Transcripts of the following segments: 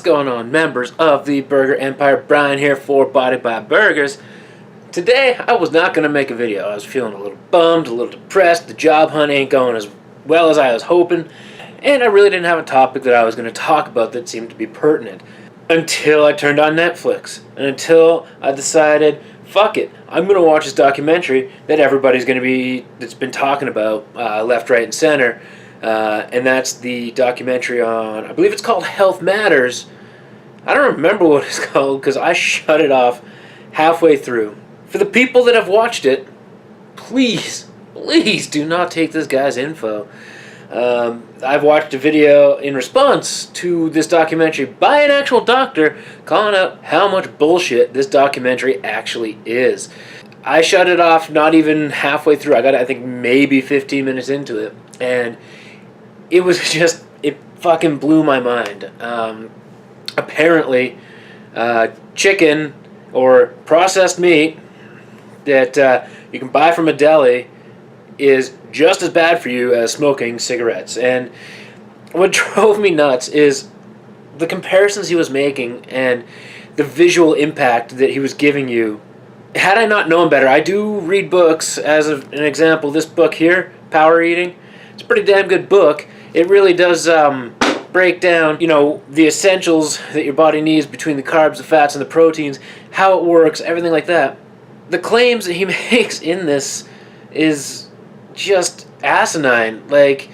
going on, members of the Burger Empire? Brian here for Body by Burgers. Today, I was not going to make a video. I was feeling a little bummed, a little depressed. The job hunt ain't going as well as I was hoping. And I really didn't have a topic that I was going to talk about that seemed to be pertinent. Until I turned on Netflix. And until I decided, fuck it, I'm going to watch this documentary that that's been talking about left, right, and center. And that's the documentary on, I believe it's called Health Matters. I don't remember what it's called because I shut it off halfway through. For the people that have watched it, please do not take this guy's info. I've watched a video in response to this documentary by an actual doctor calling out how much bullshit this documentary actually is. I shut it off not even halfway through. I think maybe 15 minutes into it. And it was just, it fucking blew my mind. Apparently, chicken or processed meat that you can buy from a deli is just as bad for you as smoking cigarettes. And what drove me nuts is the comparisons he was making and the visual impact that he was giving you. Had I not known better, I do read books. As an example, this book here, Power Eating, it's a pretty damn good book. It really does break down, the essentials that your body needs between the carbs, the fats, and the proteins, how it works, everything like that. The claims that he makes in this is just asinine. Like,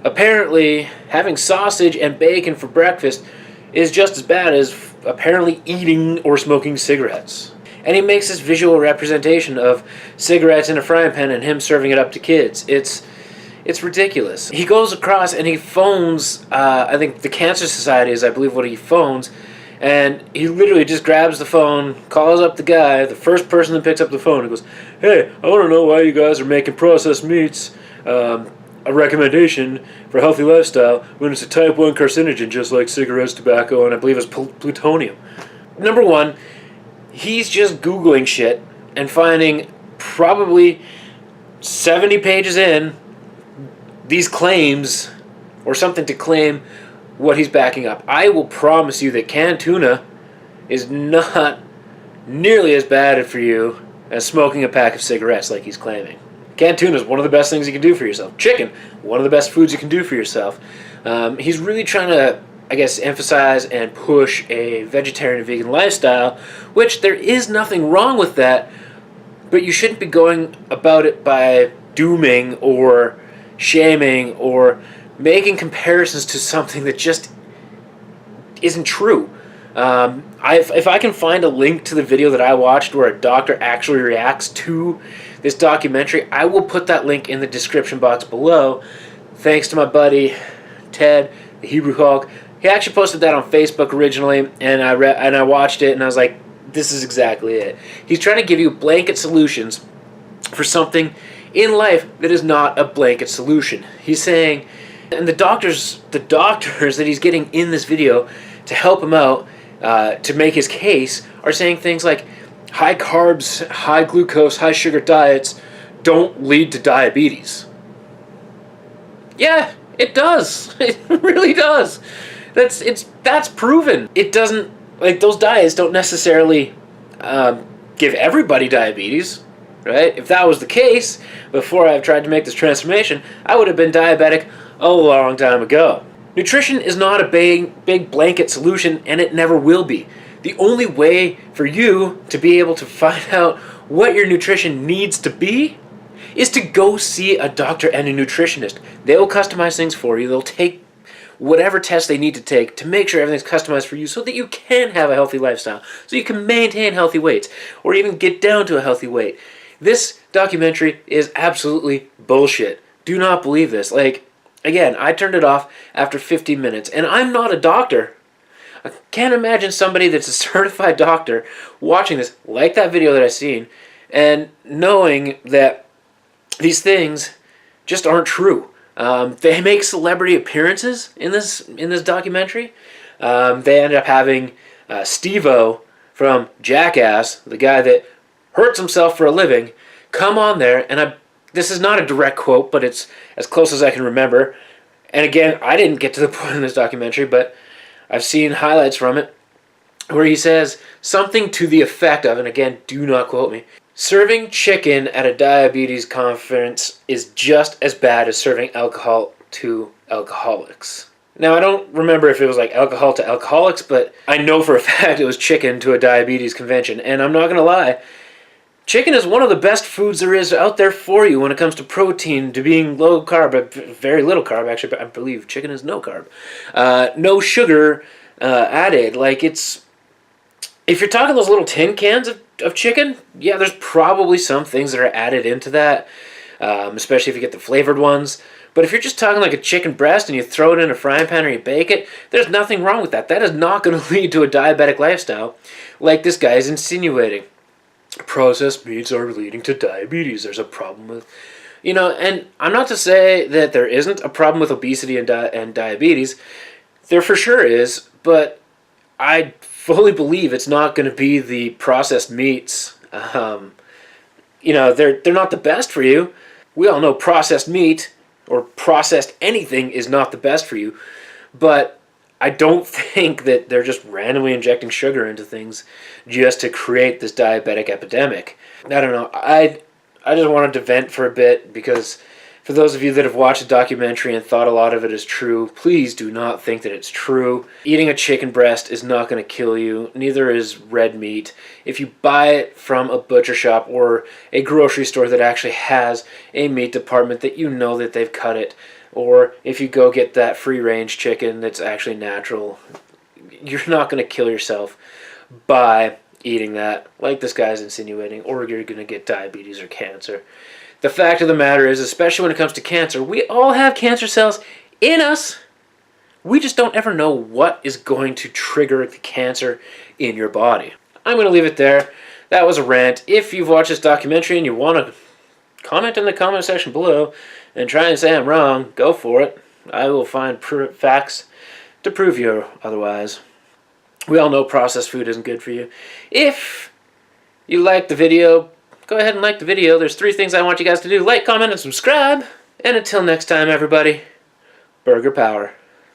apparently, having sausage and bacon for breakfast is just as bad as apparently eating or smoking cigarettes. And he makes this visual representation of cigarettes in a frying pan and him serving it up to kids. It's ridiculous. He goes across and he phones, I think the Cancer Society is, I believe, what he phones, and he literally just grabs the phone, calls up the guy, the first person that picks up the phone, and goes, "Hey, I want to know why you guys are making processed meats a recommendation for a healthy lifestyle when it's a type 1 carcinogen just like cigarettes, tobacco, and I believe it's plutonium." Number one, he's just Googling shit and finding probably 70 pages in these claims or something to claim what he's backing up. I will promise you that canned tuna is not nearly as bad for you as smoking a pack of cigarettes like he's claiming. Canned tuna is one of the best things you can do for yourself. Chicken, one of the best foods you can do for yourself. He's really trying to, emphasize and push a vegetarian and vegan lifestyle, which there is nothing wrong with that, but you shouldn't be going about it by dooming or shaming or making comparisons to something that just isn't true. If I can find a link to the video that I watched where a doctor actually reacts to this documentary, I will put that link in the description box below. Thanks to my buddy Ted, the Hebrew Hulk. He actually posted that on Facebook originally, and I watched it, and I was like, this is exactly it. He's trying to give you blanket solutions for something in life that is not a blanket solution. He's saying, and the doctors that he's getting in this video to help him out, to make his case, are saying things like high carbs, high glucose, high sugar diets don't lead to diabetes. Yeah, it does. It really does. That's proven. It doesn't, those diets don't necessarily give everybody diabetes. Right? If that was the case, before I've tried to make this transformation, I would have been diabetic a long time ago. Nutrition is not a big blanket solution, and it never will be. The only way for you to be able to find out what your nutrition needs to be is to go see a doctor and a nutritionist. They'll customize things for you. They'll take whatever tests they need to take to make sure everything's customized for you so that you can have a healthy lifestyle, so you can maintain healthy weights, or even get down to a healthy weight. This documentary is absolutely bullshit. Do not believe this. Again, I turned it off after 15 minutes, and I'm not a doctor. I can't imagine somebody that's a certified doctor watching this, like that video that I've seen, and knowing that these things just aren't true. They make celebrity appearances in this documentary. They end up having Steve-O from Jackass, the guy that hurts himself for a living, come on there, and this is not a direct quote, but it's as close as I can remember. And again, I didn't get to the point in this documentary, but I've seen highlights from it where he says something to the effect of, and again, do not quote me, serving chicken at a diabetes conference is just as bad as serving alcohol to alcoholics. Now, I don't remember if it was like alcohol to alcoholics, but I know for a fact it was chicken to a diabetes convention. And I'm not going to lie, chicken is one of the best foods there is out there for you when it comes to protein, to being low carb, very little carb, actually. I believe chicken is no carb. No sugar added. Like, it's... If you're talking those little tin cans of chicken, yeah, there's probably some things that are added into that, especially if you get the flavored ones. But if you're just talking like a chicken breast and you throw it in a frying pan or you bake it, there's nothing wrong with that. That is not going to lead to a diabetic lifestyle like this guy is insinuating. Processed meats are leading to diabetes. There's a problem with... and I'm not to say that there isn't a problem with obesity and diabetes. There for sure is, but I fully believe it's not going to be the processed meats. They're not the best for you. We all know processed meat or processed anything is not the best for you, but I don't think that they're just randomly injecting sugar into things just to create this diabetic epidemic. I don't know. I just wanted to vent for a bit because for those of you that have watched the documentary and thought a lot of it is true, please do not think that it's true. Eating a chicken breast is not going to kill you. Neither is red meat. If you buy it from a butcher shop or a grocery store that actually has a meat department that you know that they've cut it, or if you go get that free-range chicken that's actually natural, you're not going to kill yourself by eating that, like this guy's insinuating, or you're going to get diabetes or cancer. The fact of the matter is, especially when it comes to cancer, we all have cancer cells in us. We just don't ever know what is going to trigger the cancer in your body. I'm going to leave it there. That was a rant. If you've watched this documentary and you want to comment in the comment section below and try and say I'm wrong, go for it. I will find facts to prove you otherwise. We all know processed food isn't good for you. If you like the video, go ahead and like the video. There's 3 things I want you guys to do. Like, comment, and subscribe. And until next time, everybody, burger power.